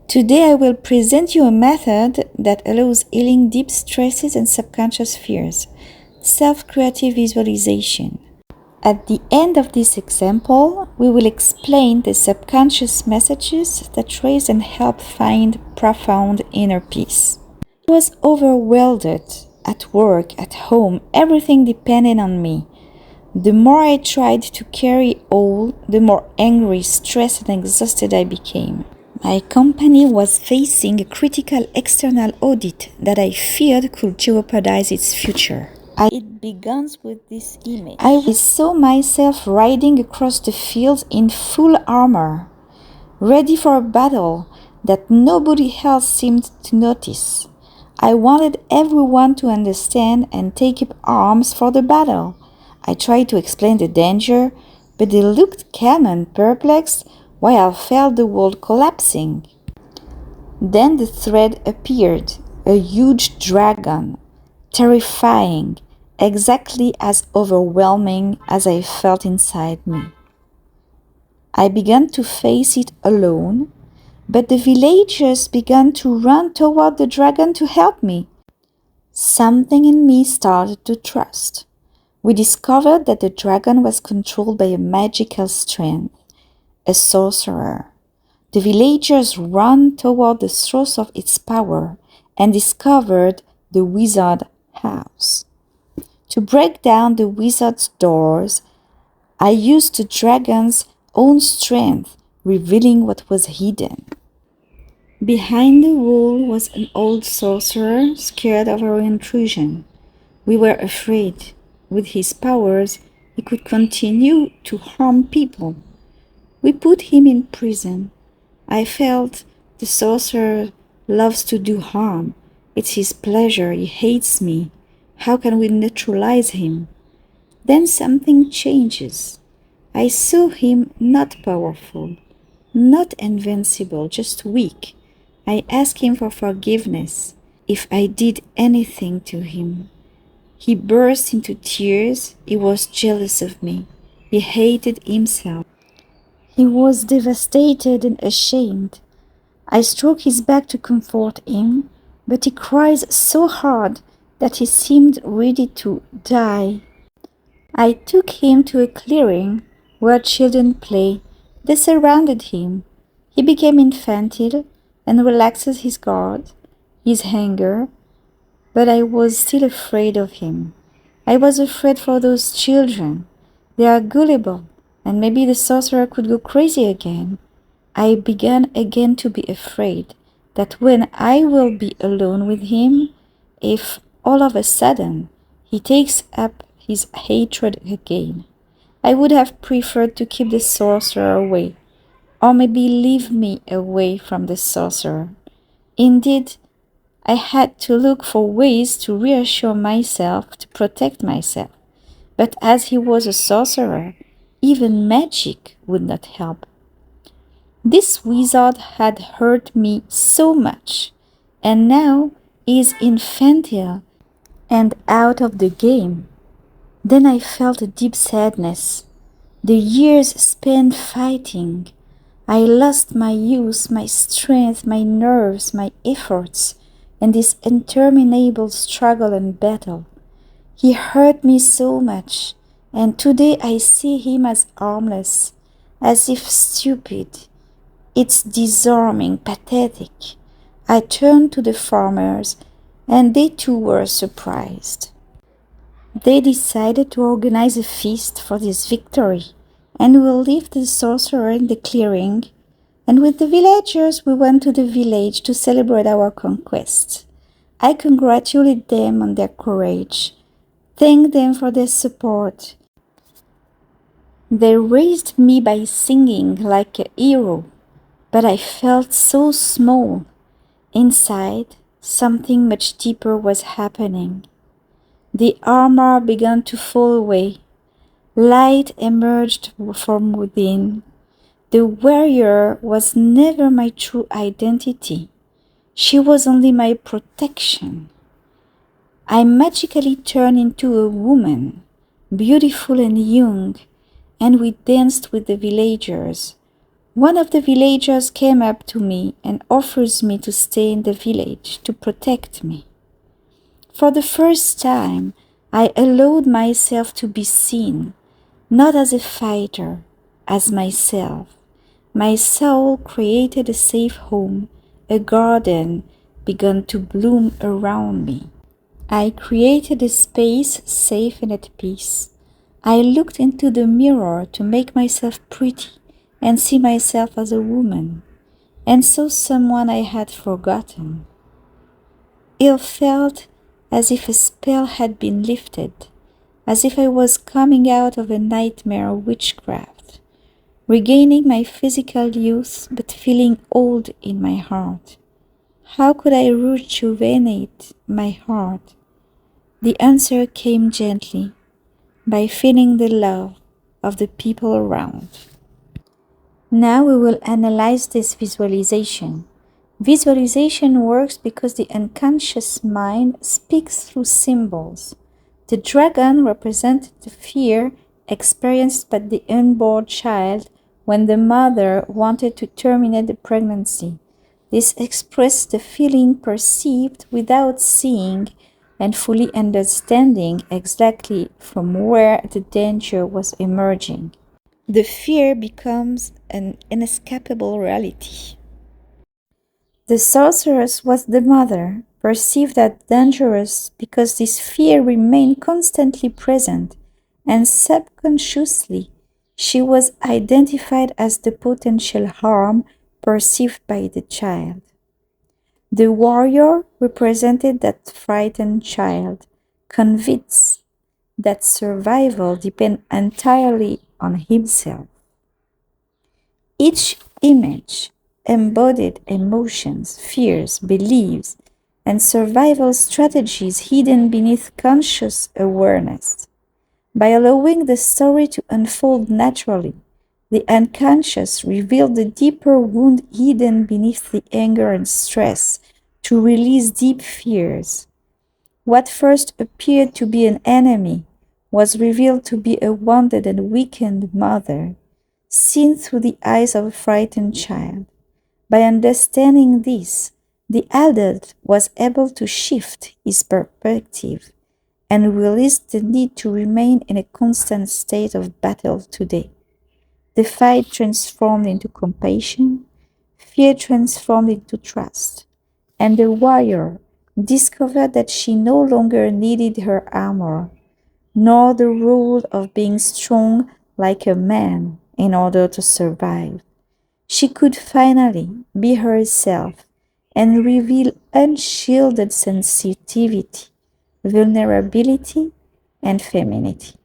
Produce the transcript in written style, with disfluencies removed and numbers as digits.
Today I will present you a method that allows healing deep stresses and subconscious fears, self-creative visualization. At the end of this example, we will explain the subconscious messages that raise and help find profound inner peace. I was overwhelmed at work, at home, everything depended on me. The more I tried to carry all, the more angry, stressed, and exhausted I became. My company was facing a critical external audit that I feared could jeopardize its future. It begins with this image. I saw myself riding across the fields in full armor, ready for a battle that nobody else seemed to notice. I wanted everyone to understand and take up arms for the battle. I tried to explain the danger, but they looked calm and perplexed while I felt the world collapsing. Then the threat appeared, a huge dragon, terrifying, exactly as overwhelming as I felt inside me. I began to face it alone, but the villagers began to run toward the dragon to help me. Something in me started to trust. We discovered that the dragon was controlled by a magical strength, a sorcerer. The villagers ran toward the source of its power and discovered the wizard house. To break down the wizard's doors, I used the dragon's own strength, revealing what was hidden. Behind the wall was an old sorcerer, scared of our intrusion. We were afraid. With his powers, he could continue to harm people. We put him in prison. I felt the sorcerer loves to do harm. It's his pleasure. He hates me. How can we neutralize him? Then something changes. I saw him not powerful, not invincible, just weak. I asked him for forgiveness if I did anything to him. He burst into tears. He was jealous of me. He hated himself. He was devastated and ashamed. I stroked his back to comfort him, but he cried so hard that he seemed ready to die. I took him to a clearing where children play. They surrounded him. He became infantile and relaxed his guard, his anger, but I was still afraid of him. I was afraid for those children. They are gullible, and maybe the sorcerer could go crazy again. I began again to be afraid that when I will be alone with him, if all of a sudden he takes up his hatred again, I would have preferred to keep the sorcerer away, or maybe leave me away from the sorcerer. Indeed, I had to look for ways to reassure myself, to protect myself. But as he was a sorcerer, even magic would not help. This wizard had hurt me so much, and now he is infantile and out of the game. Then I felt a deep sadness. The years spent fighting. I lost my youth, my strength, my nerves, my efforts, and this interminable struggle and battle. He hurt me so much, and today I see him as harmless, as if stupid. It's disarming, pathetic. I turned to the farmers, and they too were surprised. They decided to organize a feast for this victory, and we will leave the sorcerer in the clearing, and with the villagers we went to the village to celebrate our conquest. I congratulated them on their courage, thanked them for their support. They raised me by singing like a hero, but I felt so small. Inside, something much deeper was happening. The armor began to fall away. Light emerged from within. The warrior was never my true identity. She was only my protection. I magically turned into a woman, beautiful and young, and we danced with the villagers. One of the villagers came up to me and offers me to stay in the village to protect me. For the first time, I allowed myself to be seen, not as a fighter, as myself. My soul created a safe home, a garden began to bloom around me. I created a space safe and at peace. I looked into the mirror to make myself pretty and see myself as a woman, and saw someone I had forgotten. It felt as if a spell had been lifted, as if I was coming out of a nightmare of witchcraft, regaining my physical youth but feeling old in my heart. How could I rejuvenate my heart? The answer came gently, by feeling the love of the people around. Now we will analyze this visualization. Visualization works because the unconscious mind speaks through symbols. The dragon represented the fear experienced by the unborn child when the mother wanted to terminate the pregnancy. This expressed the feeling perceived without seeing and fully understanding exactly from where the danger was emerging. The fear becomes an inescapable reality. The sorceress was the mother, perceived as dangerous because this fear remained constantly present, and subconsciously she was identified as the potential harm perceived by the child. The warrior represented that frightened child, convinced that survival depended entirely on himself. Each image embodied emotions, fears, beliefs, and survival strategies hidden beneath conscious awareness. By allowing the story to unfold naturally, the unconscious revealed the deeper wound hidden beneath the anger and stress to release deep fears. What first appeared to be an enemy was revealed to be a wounded and weakened mother, seen through the eyes of a frightened child. By understanding this, the adult was able to shift his perspective and release the need to remain in a constant state of battle today. The fight transformed into compassion, fear transformed into trust, and the warrior discovered that she no longer needed her armor, nor the rule of being strong like a man in order to survive. She could finally be herself and reveal unshielded sensitivity, vulnerability, and femininity.